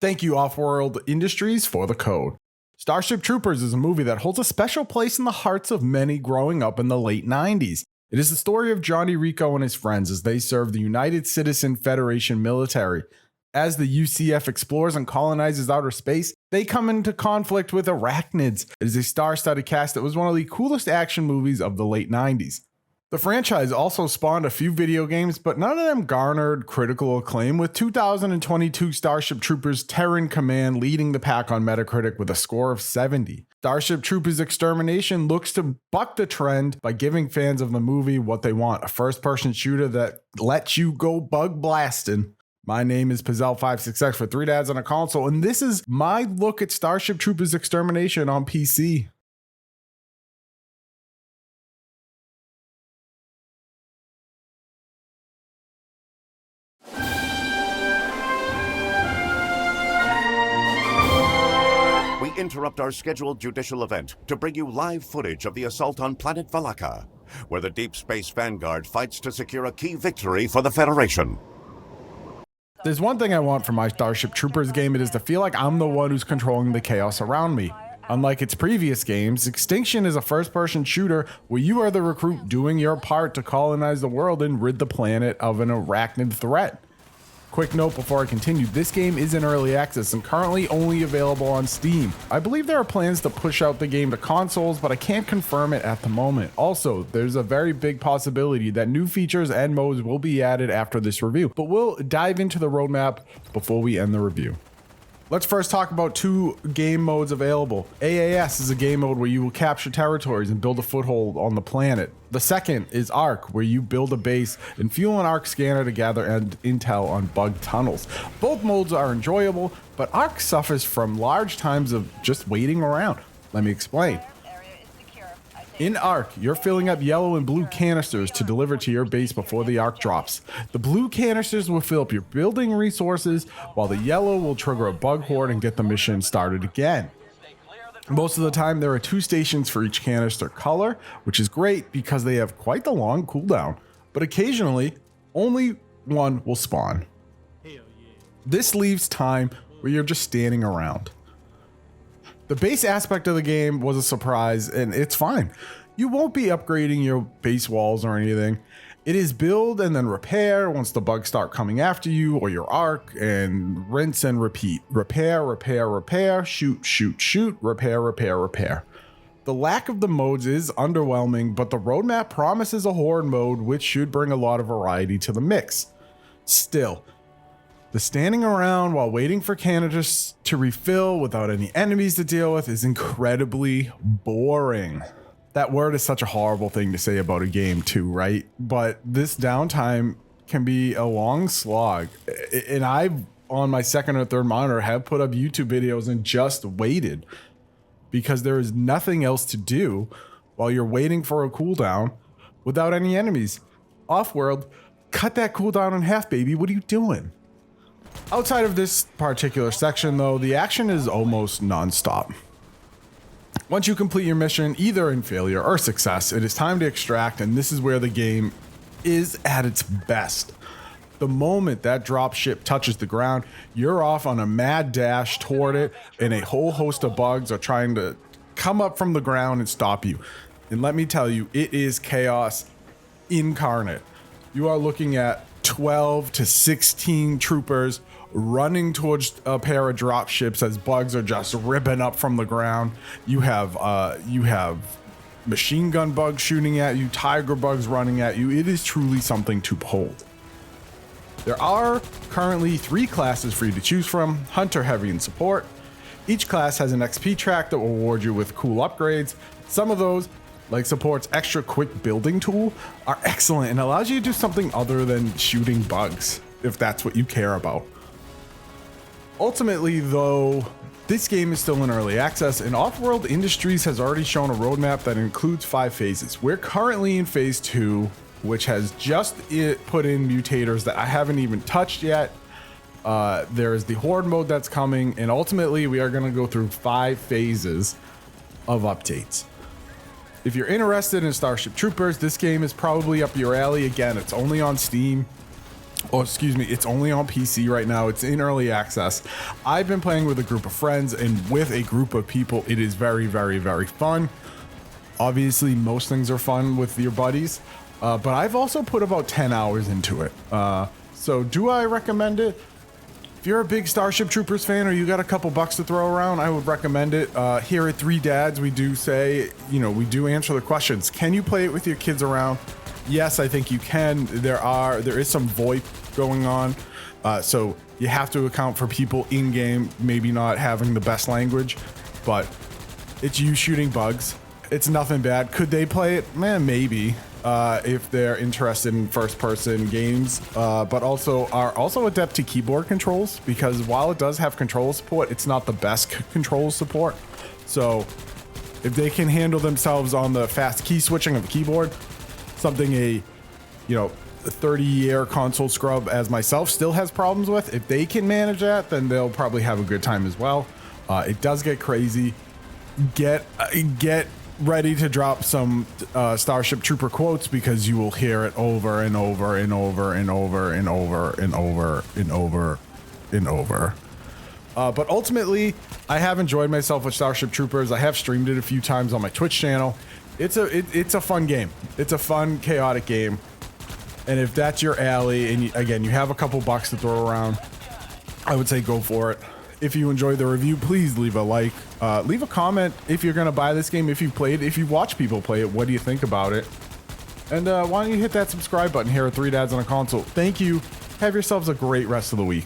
Thank you, Offworld Industries, for the code. Starship Troopers is a movie that holds a special place in the hearts of many growing up in the late 90s. It is the story of Johnny Rico and his friends as they serve the United Citizen Federation military. As the UCF explores and colonizes outer space, they come into conflict with arachnids. It is a star-studded cast that was one of the coolest action movies of the late 90s. The franchise also spawned a few video games, but none of them garnered critical acclaim, with 2022 Starship Troopers Terran Command leading the pack on Metacritic with a score of 70. Starship Troopers Extermination looks to buck the trend by giving fans of the movie what they want, a first-person shooter that lets you go bug blasting. My name is Pizzelle566 for 3 Dads on a Console, and this is my look at Starship Troopers Extermination on PC. Interrupt our scheduled judicial event to bring you live footage of the assault on planet Valaka, where the Deep Space Vanguard fights to secure a key victory for the Federation. There's one thing I want from my Starship Troopers game, it is to feel like I'm the one who's controlling the chaos around me. Unlike its previous games, Extinction is a first-person shooter where you are the recruit doing your part to colonize the world and rid the planet of an arachnid threat. Quick note before I continue, this game is in early access and currently only available on Steam. I believe there are plans to push out the game to consoles, but I can't confirm it at the moment. Also, there's a very big possibility that new features and modes will be added after this review, but we'll dive into the roadmap before we end the review. Let's first talk about two game modes available. AAS is a game mode where you will capture territories and build a foothold on the planet. The second is ARC, where you build a base and fuel an ARC scanner to gather intel on bug tunnels. Both modes are enjoyable, but ARC suffers from large times of just waiting around. Let me explain. In ARC, you're filling up yellow and blue canisters to deliver to your base before the ARC drops. The blue canisters will fill up your building resources, while the yellow will trigger a bug horde and get the mission started again. Most of the time, there are 2 stations for each canister color, which is great because they have quite the long cooldown, but occasionally, only one will spawn. This leaves time where you're just standing around. The base aspect of the game was a surprise, and it's fine. You won't be upgrading your base walls or anything. It is build and then repair once the bugs start coming after you or your arc, and rinse and repeat. Repair, repair, repair, shoot, shoot, shoot, repair, repair, repair. The lack of the modes is underwhelming, but the roadmap promises a horde mode, which should bring a lot of variety to the mix. Still, the standing around while waiting for canisters to refill without any enemies to deal with is incredibly boring. That word is such a horrible thing to say about a game too, right? But this downtime can be a long slog. And I've, on my second or third monitor, have put up YouTube videos and just waited because there is nothing else to do while you're waiting for a cooldown without any enemies. Offworld, cut that cooldown in half, baby. What are you doing? Outside of this particular section, though, the action is almost non-stop. Once you complete your mission, either in failure or success, it is time to extract, and this is where the game is at its best. The moment that drop ship touches the ground, you're off on a mad dash toward it, and a whole host of bugs are trying to come up from the ground and stop you. And let me tell you, it is chaos incarnate. You are looking at 12 to 16 troopers running towards a pair of drop ships as bugs are just ripping up from the ground. You have machine gun bugs shooting at you, tiger bugs running at you. It is truly something to behold. There are currently 3 classes for you to choose from: Hunter, Heavy, and Support. Each class has an XP track that will reward you with cool upgrades. Some of those, like Support's extra quick building tool, are excellent and allows you to do something other than shooting bugs, if that's what you care about. Ultimately, though, this game is still in early access, and Offworld Industries has already shown a roadmap that includes 5 phases. We're currently in phase 2, which has just put in mutators that I haven't even touched yet. There is the horde mode that's coming, and ultimately we are going to go through 5 phases of updates. If you're interested in Starship Troopers, this game is probably up your alley. Again, it's only on Steam. Oh, excuse me, it's only on PC right now. It's in early access. I've been playing with a group of friends and with a group of people. It is very, very, very fun. Obviously, most things are fun with your buddies, but I've also put about 10 hours into it. So do I recommend it? If you're a big Starship Troopers fan or you got a couple bucks to throw around, I would recommend it. Here at Three Dads, we do say, you know, we do answer the questions. Can you play it with your kids around? Yes, I think you can. There is some VoIP going on, so you have to account for people in game maybe not having the best language, but it's you shooting bugs. It's nothing bad. Could they play it? Man, maybe. If they're interested in first-person games, but are also adept to keyboard controls, because while it does have control support, it's not the best control support. So if they can handle themselves on the fast key switching of the keyboard, something a 30-year console scrub as myself still has problems with, if they can manage that, then they'll probably have a good time as well. It does get crazy. Get ready to drop some Starship Trooper quotes, because you will hear it over and over and over and over and over and over and over and over. But ultimately, I have enjoyed myself with Starship Troopers. I have streamed it a few times on my Twitch channel. It's a fun game. It's a fun, chaotic game. And if that's your alley, and again, you have a couple bucks to throw around, I would say go for it. If you enjoyed the review, please leave a like. Leave a comment if you're going to buy this game, if you've played it, if you watch people play it, what do you think about it? And why don't you hit that subscribe button here at Three Dads on a Console. Thank you. Have yourselves a great rest of the week.